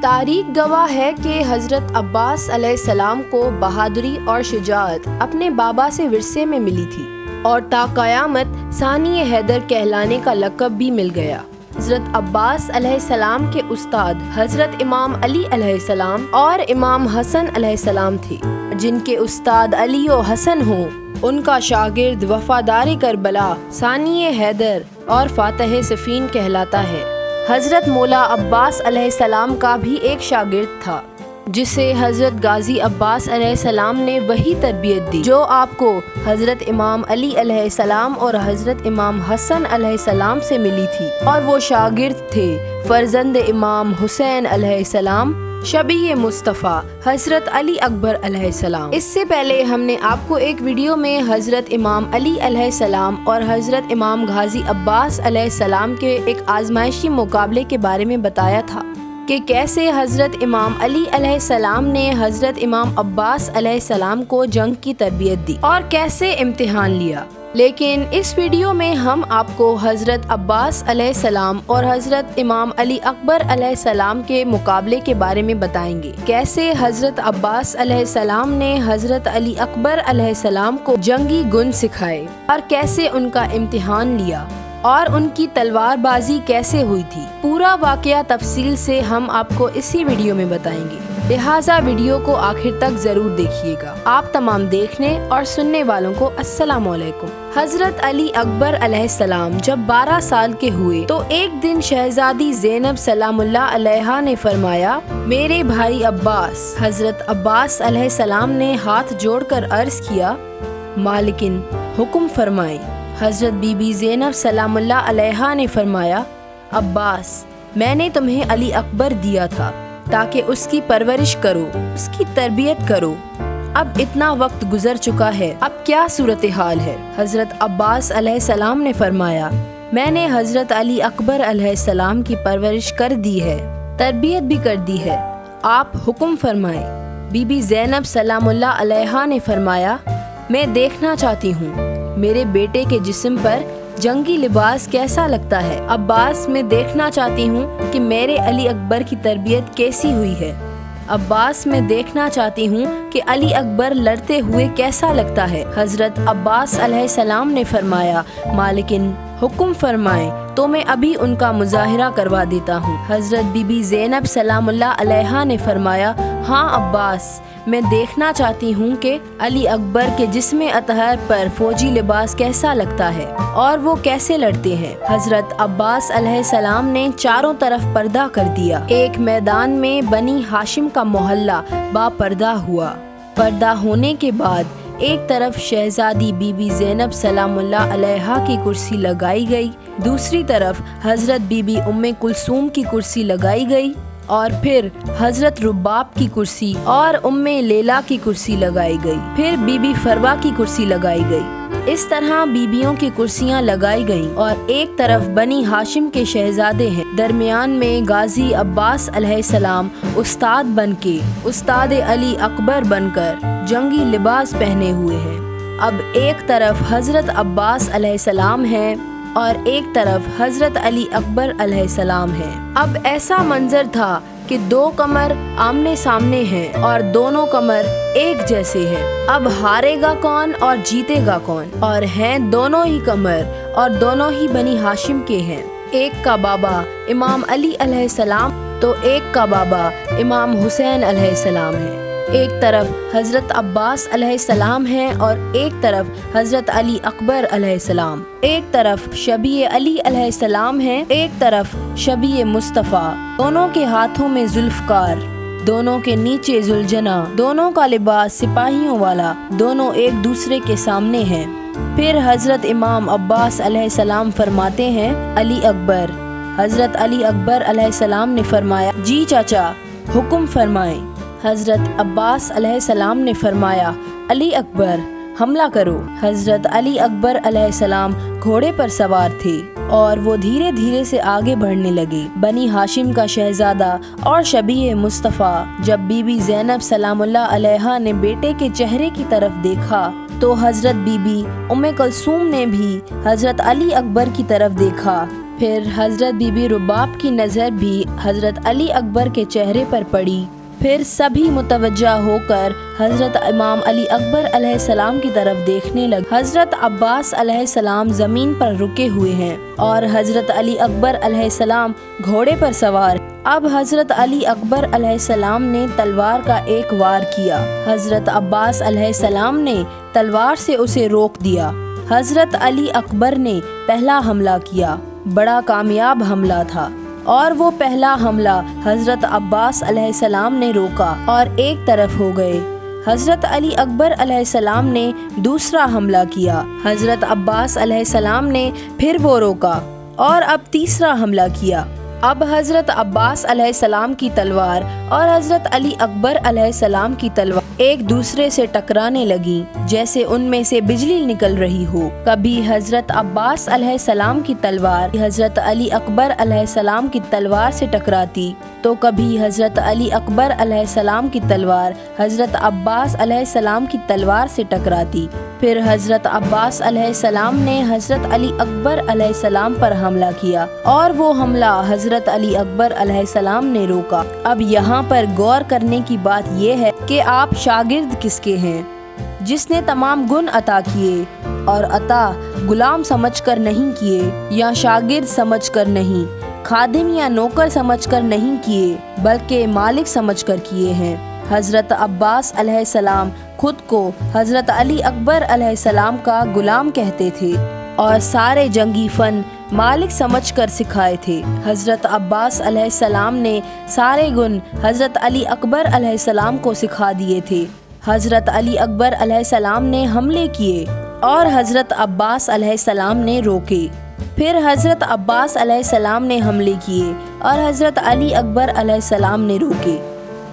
تاریخ گواہ ہے کہ حضرت عباس علیہ السلام کو بہادری اور شجاعت اپنے بابا سے ورثے میں ملی تھی اور تا قیامت ثانی حیدر کہلانے کا لقب بھی مل گیا۔ حضرت عباس علیہ السلام کے استاد حضرت امام علی علیہ السلام اور امام حسن علیہ السلام تھے۔ جن کے استاد علی و حسن ہوں، ان کا شاگرد وفادار کربلا، ثانی حیدر اور فاتح صفین کہلاتا ہے۔ حضرت مولا عباس علیہ السلام کا بھی ایک شاگرد تھا جسے حضرت غازی عباس علیہ السلام نے وہی تربیت دی جو آپ کو حضرت امام علی علیہ السلام اور حضرت امام حسن علیہ السلام سے ملی تھی، اور وہ شاگرد تھے فرزند امام حسین علیہ السلام، شبیہ مصطفیٰ حضرت علی اکبر علیہ السلام۔ اس سے پہلے ہم نے آپ کو ایک ویڈیو میں حضرت امام علی علیہ السلام اور حضرت امام غازی عباس علیہ السلام کے ایک آزمائشی مقابلے کے بارے میں بتایا تھا کہ کیسے حضرت امام علی علیہ السلام نے حضرت امام عباس علیہ السلام کو جنگ کی تربیت دی اور کیسے امتحان لیا۔ لیکن اس ویڈیو میں ہم آپ کو حضرت عباس علیہ السلام اور حضرت امام علی اکبر علیہ السلام کے مقابلے کے بارے میں بتائیں گے، کیسے حضرت عباس علیہ السلام نے حضرت علی اکبر علیہ السلام کو جنگی گن سکھائے اور کیسے ان کا امتحان لیا اور ان کی تلوار بازی کیسے ہوئی تھی۔ پورا واقعہ تفصیل سے ہم آپ کو اسی ویڈیو میں بتائیں گے، لہٰذا ویڈیو کو آخر تک ضرور دیکھیے گا۔ آپ تمام دیکھنے اور سننے والوں کو السلام علیکم۔ حضرت علی اکبر علیہ السلام جب 12 سال کے ہوئے تو ایک دن شہزادی زینب سلام اللہ علیہا نے فرمایا، میرے بھائی عباس۔ حضرت عباس علیہ السلام نے ہاتھ جوڑ کر عرض کیا، مالکن حکم فرمائیں۔ حضرت بی بی زینب سلام اللہ علیہا نے فرمایا، عباس، میں نے تمہیں علی اکبر دیا تھا تاکہ اس کی پرورش کرو، اس کی تربیت کرو۔ اب اتنا وقت گزر چکا ہے، اب کیا صورتحال ہے؟ حضرت عباس علیہ السلام نے فرمایا، میں نے حضرت علی اکبر علیہ السلام کی پرورش کر دی ہے، تربیت بھی کر دی ہے، آپ حکم فرمائیں۔ بی بی زینب سلام اللہ علیہا نے فرمایا، میں دیکھنا چاہتی ہوں میرے بیٹے کے جسم پر جنگی لباس کیسا لگتا ہے۔ عباس، میں دیکھنا چاہتی ہوں کہ میرے علی اکبر کی تربیت کیسی ہوئی ہے۔ عباس، میں دیکھنا چاہتی ہوں کہ علی اکبر لڑتے ہوئے کیسا لگتا ہے۔ حضرت عباس علیہ السلام نے فرمایا، مالکن حکم فرمائیں تو میں ابھی ان کا مظاہرہ کروا دیتا ہوں۔ حضرت بی بی زینب سلام اللہ علیہا نے فرمایا، ہاں عباس، میں دیکھنا چاہتی ہوں کہ علی اکبر کے جسم اطہر پر فوجی لباس کیسا لگتا ہے اور وہ کیسے لڑتے ہیں۔ حضرت عباس علیہ السلام نے چاروں طرف پردہ کر دیا۔ ایک میدان میں بنی ہاشم کا محلہ با پردہ ہوا۔ پردہ ہونے کے بعد ایک طرف شہزادی بی بی زینب سلام اللہ علیہا کی کرسی لگائی گئی، دوسری طرف حضرت بی بی ام کلثوم کی کرسی لگائی گئی، اور پھر حضرت رباب کی کرسی اور ام لیلا کی کرسی لگائی گئی، پھر بی بی فروا کی کرسی لگائی گئی۔ اس طرح بیبیوں کی کرسیاں لگائی گئیں، اور ایک طرف بنی ہاشم کے شہزادے ہیں، درمیان میں غازی عباس علیہ السلام استاد بن کے، استاد علی اکبر بن کر جنگی لباس پہنے ہوئے ہیں۔ اب ایک طرف حضرت عباس علیہ السلام ہیں اور ایک طرف حضرت علی اکبر علیہ السلام ہیں۔ اب ایسا منظر تھا کہ دو قمر آمنے سامنے ہیں اور دونوں قمر ایک جیسے ہیں۔ اب ہارے گا کون اور جیتے گا کون؟ اور ہیں دونوں ہی قمر اور دونوں ہی بنی ہاشم کے ہیں۔ ایک کا بابا امام علی علیہ السلام تو ایک کا بابا امام حسین علیہ السلام ہے۔ ایک طرف حضرت عباس علیہ السلام ہیں اور ایک طرف حضرت علی اکبر علیہ السلام۔ ایک طرف شبیہ علی علیہ السلام ہیں، ایک طرف شبیہ مصطفیٰ۔ دونوں کے ہاتھوں میں ذوالفقار، دونوں کے نیچے ذوالجناح، دونوں کا لباس سپاہیوں والا، دونوں ایک دوسرے کے سامنے ہیں۔ پھر حضرت امام عباس علیہ السلام فرماتے ہیں، علی اکبر۔ حضرت علی اکبر علیہ السلام نے فرمایا، جی چاچا، حکم فرمائیں۔ حضرت عباس علیہ السلام نے فرمایا، علی اکبر، حملہ کرو۔ حضرت علی اکبر علیہ السلام گھوڑے پر سوار تھے اور وہ دھیرے دھیرے سے آگے بڑھنے لگے۔ بنی ہاشم کا شہزادہ اور شبیہ مصطفیٰ جب بی بی زینب سلام اللہ علیہا نے بیٹے کے چہرے کی طرف دیکھا تو حضرت بی بی ام کلثوم نے بھی حضرت علی اکبر کی طرف دیکھا پھر حضرت بی بی رباب کی نظر بھی حضرت علی اکبر کے چہرے پر پڑی۔ پھر سبھی متوجہ ہو کر حضرت امام علی اکبر علیہ السلام کی طرف دیکھنے لگے۔ حضرت عباس علیہ السلام زمین پر رکے ہوئے ہیں اور حضرت علی اکبر علیہ السلام گھوڑے پر سوار۔ اب حضرت علی اکبر علیہ السلام نے تلوار کا ایک وار کیا۔ حضرت عباس علیہ السلام نے تلوار سے اسے روک دیا۔ حضرت علی اکبر نے پہلا حملہ کیا۔ بڑا کامیاب حملہ تھا اور وہ پہلا حملہ حضرت عباس علیہ السلام نے روکا اور ایک طرف ہو گئے۔ حضرت علی اکبر علیہ السلام نے دوسرا حملہ کیا۔ حضرت عباس علیہ السلام نے پھر وہ روکا اور اب تیسرا حملہ کیا۔ اب حضرت عباس علیہ السلام کی تلوار اور حضرت علی اکبر علیہ السلام کی تلوار ایک دوسرے سے ٹکرانے لگی جیسے ان میں سے بجلی نکل رہی ہو۔ کبھی حضرت عباس علیہ السلام کی تلوار حضرت علی اکبر علیہ السلام کی تلوار سے ٹکراتی تو کبھی حضرت علی اکبر علیہ السلام کی تلوار حضرت عباس علیہ السلام کی تلوار سے ٹکراتی۔ پھر حضرت عباس علیہ السلام نے حضرت علی اکبر علیہ السلام پر حملہ کیا اور وہ حملہ حضرت علی اکبر علیہ السلام نے روکا۔ اب یہاں پر غور کرنے کی بات یہ ہے کہ آپ شاگرد کس کے ہیں؟ جس نے تمام گن عطا کیے اور عطا غلام سمجھ کر نہیں کیے یا شاگرد سمجھ کر نہیں، خادم یا نوکر سمجھ کر نہیں کیے بلکہ مالک سمجھ کر کیے ہیں۔ حضرت عباس علیہ السلام خود کو حضرت علی اکبر علیہ السلام کا غلام کہتے تھے اور سارے جنگی فن مالک سمجھ کر سکھائے تھے۔ حضرت عباس علیہ السلام نے سارے گن حضرت علی اکبر علیہ السلام کو سکھا دیے تھے۔ حضرت علی اکبر علیہ السلام نے حملے کیے اور حضرت عباس علیہ السلام نے روکے۔ پھر حضرت عباس علیہ السلام نے حملے کیے اور حضرت علی اکبر علیہ السلام نے روکے۔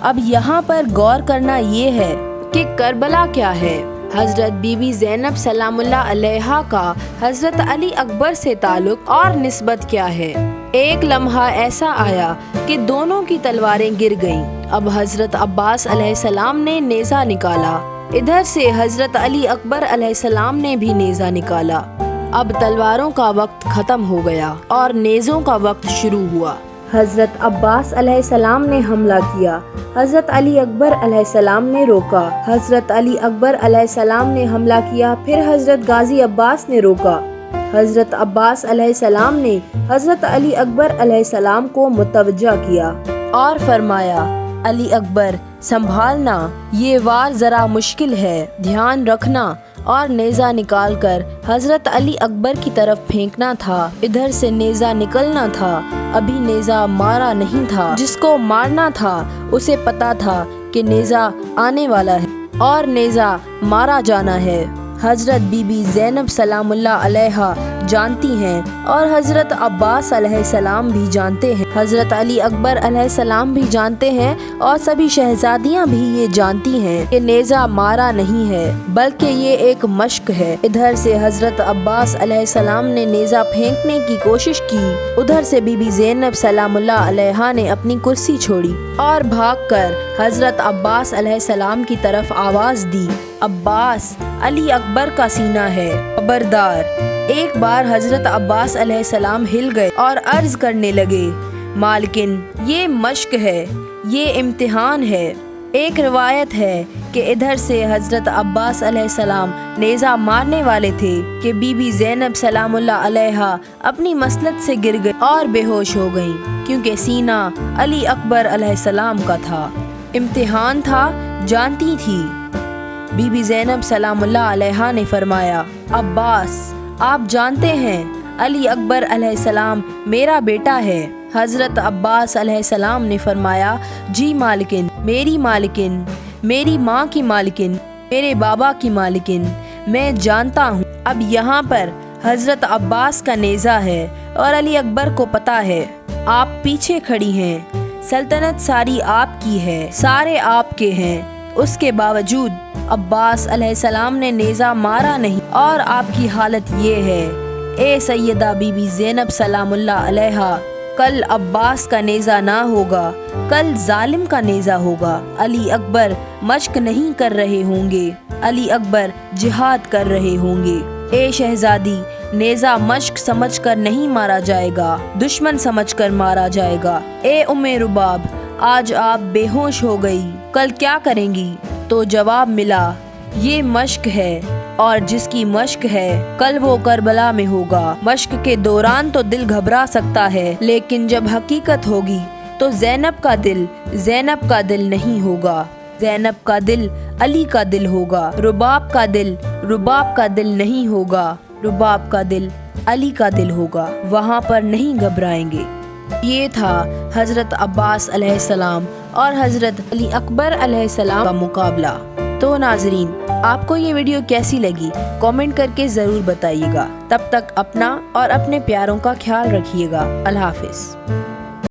اب یہاں پر غور کرنا یہ ہے کہ کربلا کیا ہے؟ حضرت بی بی زینب سلام اللہ علیہا کا حضرت علی اکبر سے تعلق اور نسبت کیا ہے؟ ایک لمحہ ایسا آیا کہ دونوں کی تلواریں گر گئیں۔ اب حضرت عباس علیہ السلام نے نیزہ نکالا، ادھر سے حضرت علی اکبر علیہ السلام نے بھی نیزہ نکالا۔ اب تلواروں کا وقت ختم ہو گیا اور نیزوں کا وقت شروع ہوا۔ حضرت عباس علیہ السلام نے حملہ کیا، حضرت علی اکبر علیہ السلام نے روکا۔ حضرت علی اکبر علیہ السلام نے حملہ کیا، پھر حضرت غازی عباس نے روکا۔ حضرت عباس علیہ السلام نے حضرت علی اکبر علیہ السلام کو متوجہ کیا اور فرمایا، علی اکبر سنبھالنا، یہ وار ذرا مشکل ہے، دھیان رکھنا، اور نیزہ نکال کر حضرت علی اکبر کی طرف پھینکنا تھا۔ ادھر سے نیزہ نکلنا تھا، ابھی نیزہ مارا نہیں تھا۔ جس کو مارنا تھا اسے پتا تھا کہ نیزہ آنے والا ہے اور نیزہ مارا جانا ہے۔ حضرت بی بی زینب سلام اللہ علیہا جانتی ہیں اور حضرت عباس علیہ السلام بھی جانتے ہیں، حضرت علی اکبر علیہ السلام بھی جانتے ہیں اور سبھی شہزادیاں بھی یہ جانتی ہیں کہ نیزہ مارا نہیں ہے بلکہ یہ ایک مشق ہے۔ ادھر سے حضرت عباس علیہ السلام نے نیزہ پھینکنے کی کوشش کی، ادھر سے بی بی زینب سلام اللہ علیہا نے اپنی کرسی چھوڑی اور بھاگ کر حضرت عباس علیہ السلام کی طرف آواز دی، عباس، علی اکبر کا سینہ ہے، خبردار۔ ایک بار حضرت عباس علیہ السلام ہل گئے اور عرض کرنے لگے، مالکن، یہ مشق ہے، یہ امتحان ہے۔ ایک روایت ہے کہ ادھر سے حضرت عباس علیہ السلام نیزہ مارنے والے تھے کہ بی بی زینب سلام اللہ علیہا اپنی مسند سے گر گئی اور بے ہوش ہو گئیں، کیونکہ سینہ علی اکبر علیہ السلام کا تھا۔ امتحان تھا، جانتی تھی۔ بی بی زینب سلام اللہ علیہا نے فرمایا، عباس، آپ جانتے ہیں علی اکبر علیہ السلام میرا بیٹا ہے۔ حضرت عباس علیہ السلام نے فرمایا، جی مالکن، میری مالکن، میری ماں کی مالکن، میرے بابا کی مالکن، میں جانتا ہوں۔ اب یہاں پر حضرت عباس کا نیزہ ہے اور علی اکبر کو پتہ ہے، آپ پیچھے کھڑی ہیں، سلطنت ساری آپ کی ہے، سارے آپ کے ہیں، اس کے باوجود عباس علیہ السلام نے نیزہ مارا نہیں اور آپ کی حالت یہ ہے۔ اے سیدہ بی بی زینب سلام اللہ علیہا، کل عباس کا نیزہ نہ ہوگا، کل ظالم کا نیزہ ہوگا۔ علی اکبر مشق نہیں کر رہے ہوں گے، علی اکبر جہاد کر رہے ہوں گے۔ اے شہزادی، نیزہ مشق سمجھ کر نہیں مارا جائے گا، دشمن سمجھ کر مارا جائے گا۔ اے رباب، آج آپ بے ہوش ہو گئی، کل کیا کریں گی؟ تو جواب ملا، یہ مشق ہے، اور جس کی مشق ہے کل وہ کربلا میں ہوگا۔ مشق کے دوران تو دل گھبرا سکتا ہے، لیکن جب حقیقت ہوگی تو زینب کا دل نہیں ہوگا، زینب کا دل علی کا دل ہوگا۔ رباب کا دل نہیں ہوگا، رباب کا دل علی کا دل ہوگا، وہاں پر نہیں گھبرائیں گے۔ یہ تھا حضرت عباس علیہ السلام اور حضرت علی اکبر علیہ السلام کا مقابلہ۔ تو ناظرین، آپ کو یہ ویڈیو کیسی لگی کامنٹ کر کے ضرور بتائیے گا۔ تب تک اپنا اور اپنے پیاروں کا خیال رکھیے گا۔ اللہ حافظ۔